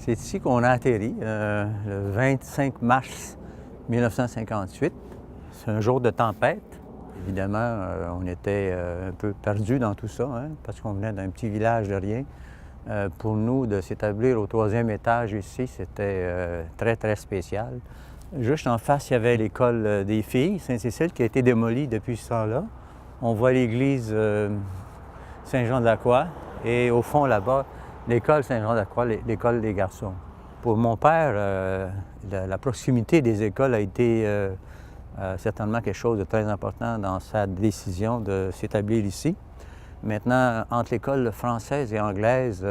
C'est ici qu'on a atterri le 25 mars 1958. C'est un jour de tempête. Évidemment, on était un peu perdus dans tout ça, hein, parce qu'on venait d'un petit village de rien. Pour nous, de s'établir au 3e étage ici, c'était très, très spécial. Juste en face, il y avait l'école des filles, Sainte-Cécile, qui a été démolie depuis ce temps-là. On voit l'église Saint-Jean-de-la-Croix et au fond, là-bas, l'école Saint-Jean-de-la-Croix, l'école des garçons. Pour mon père, la proximité des écoles a été certainement quelque chose de très important dans sa décision de s'établir ici. Maintenant, entre l'école française et anglaise,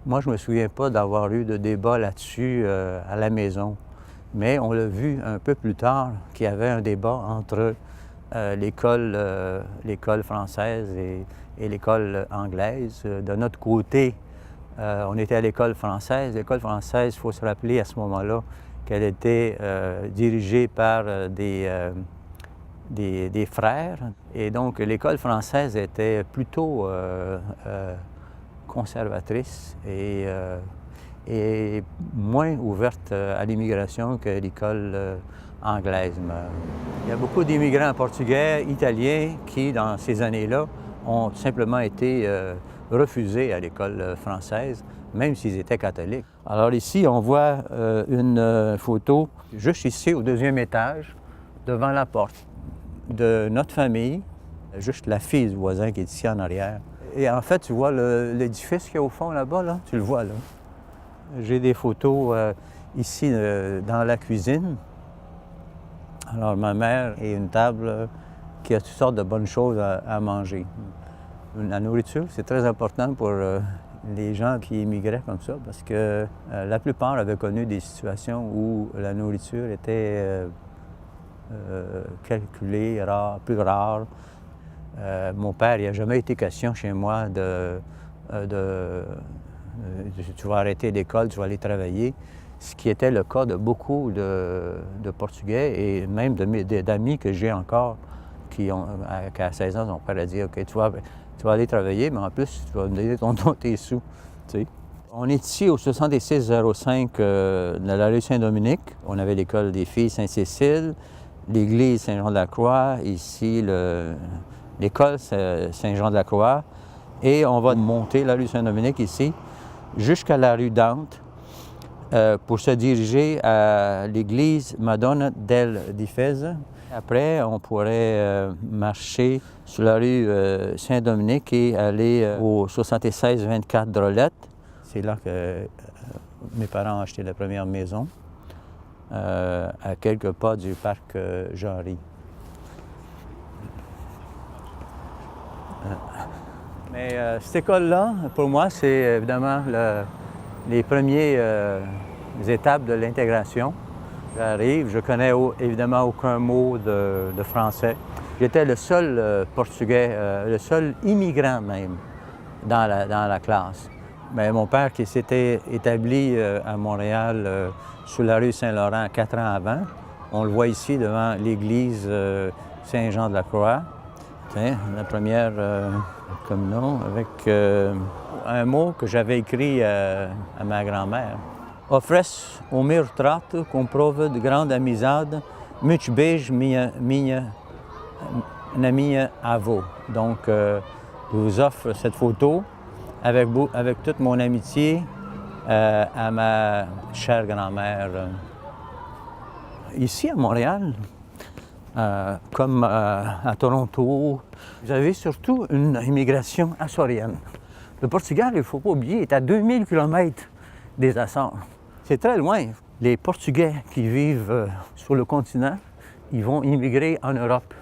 moi, je ne me souviens pas d'avoir eu de débat là-dessus à la maison. Mais on l'a vu un peu plus tard qu'il y avait un débat entre l'école française et l'école anglaise. De notre côté, on était à l'école française. L'école française, il faut se rappeler à ce moment-là qu'elle était dirigée par des frères. Et donc, l'école française était plutôt conservatrice et moins ouverte à l'immigration que l'école anglaise. Il y a beaucoup d'immigrants portugais, italiens, qui, dans ces années-là, ont simplement été refusés à l'école française, même s'ils étaient catholiques. Alors ici, on voit une photo juste ici, au 2e étage, devant la porte de notre famille, juste la fille du voisin qui est ici en arrière. Et en fait, tu vois l'édifice qu'il y a au fond là-bas, là? Tu le vois là. J'ai des photos ici dans la cuisine. Alors ma mère et une table qui a toutes sortes de bonnes choses à manger. La nourriture, c'est très important pour les gens qui immigraient comme ça parce que la plupart avaient connu des situations où la nourriture était calculée, rare, plus rare. Mon père, il n'a jamais été question chez moi tu vas arrêter l'école, tu vas aller travailler, ce qui était le cas de beaucoup de Portugais et même d'amis que j'ai encore qu'à 16 ans, son père a dit « OK, tu vas aller travailler, mais en plus, tu vas me donner tes sous. » Tu sais. On est ici au 6605 de la rue Saint-Dominique. On avait l'école des filles Sainte-Cécile, l'église Saint-Jean-de-la-Croix, ici l'école Saint-Jean-de-la-Croix. Et on va monter la rue Saint-Dominique ici jusqu'à la rue Dante pour se diriger à l'église Madonna del Difesa. Après, on pourrait marcher sur la rue Saint-Dominique et aller au 76-24 Drolette. C'est là que mes parents ont acheté la première maison, à quelques pas du parc Jarry. Mais cette école-là, pour moi, c'est évidemment les premières étapes de l'intégration. J'arrive, je connais évidemment aucun mot de français. J'étais le seul Portugais, le seul immigrant même dans la classe. Mais mon père qui s'était établi à Montréal sur la rue Saint-Laurent 4 ans avant, on le voit ici devant l'église Saint-Jean-de-la-Croix. Tiens, la première communion avec un mot que j'avais écrit à ma grand-mère. Oferece o meu retrato com prova de grande amizade, muitos beijos na minha avó. Donc, je vous offre cette photo avec toute mon amitié à ma chère grand-mère. Ici, à Montréal, comme à Toronto, vous avez surtout une immigration açorienne. Le Portugal, il ne faut pas oublier, est à 2000 km des Açores. C'est très loin. Les Portugais qui vivent sur le continent, ils vont immigrer en Europe.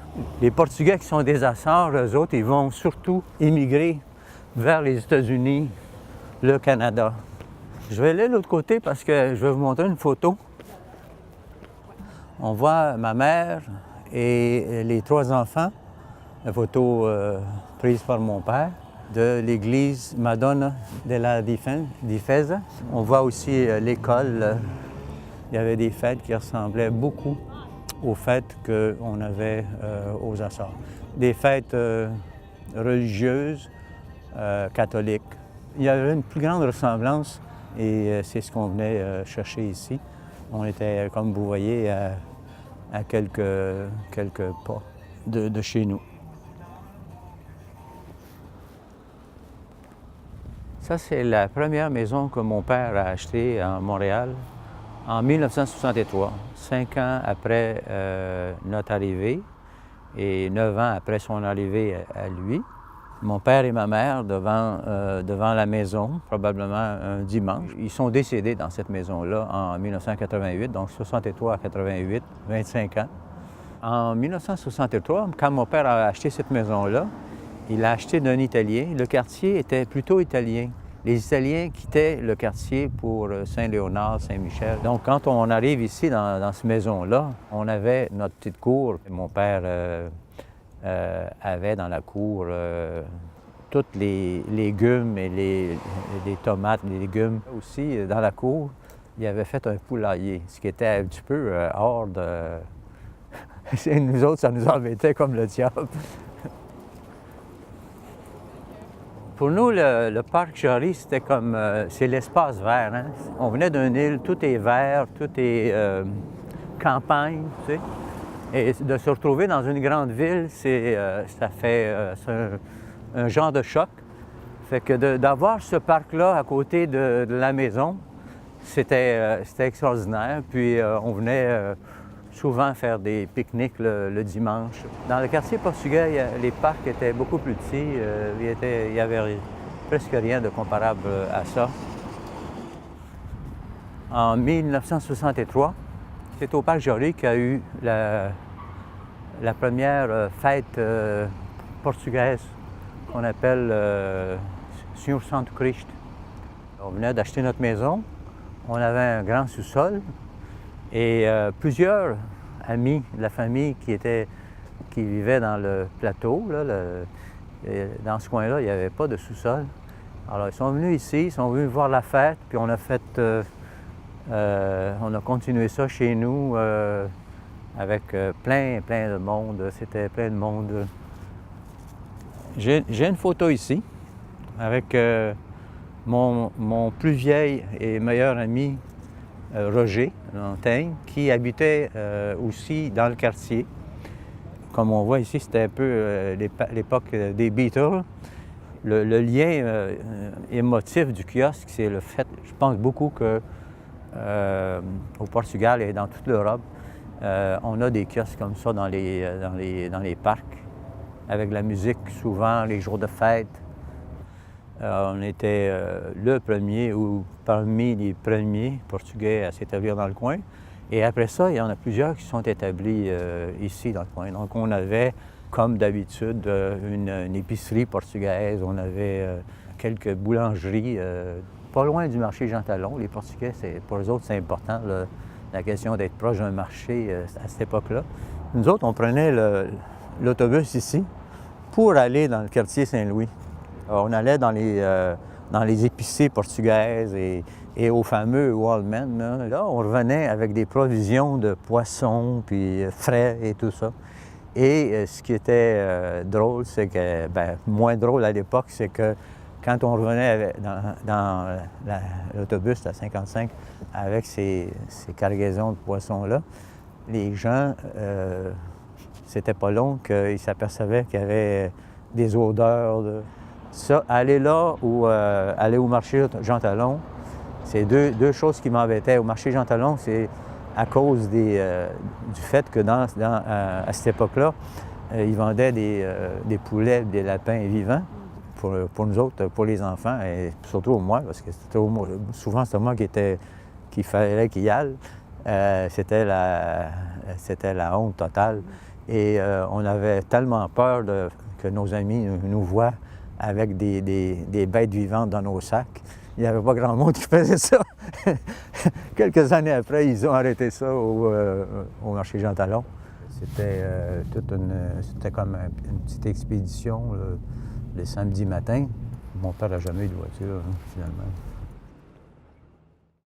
Les Portugais qui sont des Açores, eux autres, ils vont surtout immigrer vers les États-Unis, le Canada. Je vais aller de l'autre côté parce que je vais vous montrer une photo. On voit ma mère et les 3 enfants, la photo prise par mon père, de l'église Madonna della Difesa. On voit aussi l'école. Il y avait des fêtes qui ressemblaient beaucoup aux fêtes qu'on avait aux Açores. Des fêtes religieuses, catholiques. Il y avait une plus grande ressemblance Et c'est ce qu'on venait chercher ici. On était, comme vous voyez, à quelques pas de chez nous. Ça, c'est la première maison que mon père a achetée à Montréal en 1963, 5 ans après notre arrivée et 9 ans après son arrivée à lui. Mon père et ma mère devant la maison, probablement un dimanche. Ils sont décédés dans cette maison-là en 1988, donc 63 à 88, 25 ans. En 1963, quand mon père a acheté cette maison-là, il l'a acheté d'un Italien. Le quartier était plutôt italien. Les Italiens quittaient le quartier pour Saint-Léonard, Saint-Michel. Donc, quand on arrive ici, dans cette maison-là, on avait notre petite cour. Mon père avait dans la cour tous les légumes et les tomates, les légumes. Aussi, dans la cour, il avait fait un poulailler, ce qui était un petit peu hors de... Nous autres, ça nous embêtait comme le diable. Pour nous, le parc Jory, c'était comme... c'est l'espace vert, hein? On venait d'une île, tout est vert, tout est campagne, tu sais. Et de se retrouver dans une grande ville, c'est un genre de choc. Fait que d'avoir ce parc-là à côté de la maison, c'était extraordinaire. Puis on venait souvent faire des pique-niques le dimanche. Dans le quartier portugais, les parcs étaient beaucoup plus petits. Il y avait presque rien de comparable à ça. En 1963, c'est au parc Jory qu'il y a eu la première fête portugaise qu'on appelle Senhor Santo Cristo. On venait d'acheter notre maison. On avait un grand sous-sol. Et plusieurs amis de la famille qui vivaient dans le plateau, là, dans ce coin-là, il n'y avait pas de sous-sol. Alors, ils sont venus ici, ils sont venus voir la fête, puis on a continué ça chez nous avec plein de monde. C'était plein de monde. J'ai une photo ici avec mon plus vieil et meilleur ami, Roger Montaigne, qui habitait aussi dans le quartier. Comme on voit ici, c'était un peu l'époque des Beatles. Le lien émotif du kiosque, c'est le fait, je pense beaucoup que au Portugal et dans toute l'Europe, on a des kiosques comme ça dans les parcs, avec la musique souvent, les jours de fête. On était le premier ou parmi les premiers Portugais à s'établir dans le coin. Et après ça, il y en a plusieurs qui sont établis ici dans le coin. Donc on avait, comme d'habitude, une épicerie portugaise, on avait quelques boulangeries, pas loin du marché Jean Talon. Les Portugais, pour eux autres, c'est important, la question d'être proche d'un marché à cette époque-là. Nous autres, on prenait l'autobus ici pour aller dans le quartier Saint-Louis. On allait dans les épiceries portugaises et au fameux Wallman. Là, on revenait avec des provisions de poissons, puis frais et tout ça. Et ce qui était drôle, c'est que, moins drôle à l'époque, c'est que quand on revenait dans l'autobus à 55 avec ces cargaisons de poissons-là, les gens, c'était pas long qu'ils s'apercevaient qu'il y avait des odeurs Ça, aller là ou aller au marché Jean Talon, c'est deux choses qui m'embêtaient. Au marché Jean Talon, c'est à cause du fait que à cette époque-là, ils vendaient des poulets, des lapins vivants pour nous autres, pour les enfants, et surtout moi, parce que souvent c'était moi qu'il fallait qu'il y aille. C'était la honte totale. Et on avait tellement peur que nos amis nous voient avec des bêtes vivantes dans nos sacs. Il n'y avait pas grand monde qui faisait ça. Quelques années après, ils ont arrêté ça au marché Jean Talon. C'était comme une petite expédition le samedi matin. Mon père n'a jamais eu de voiture, finalement.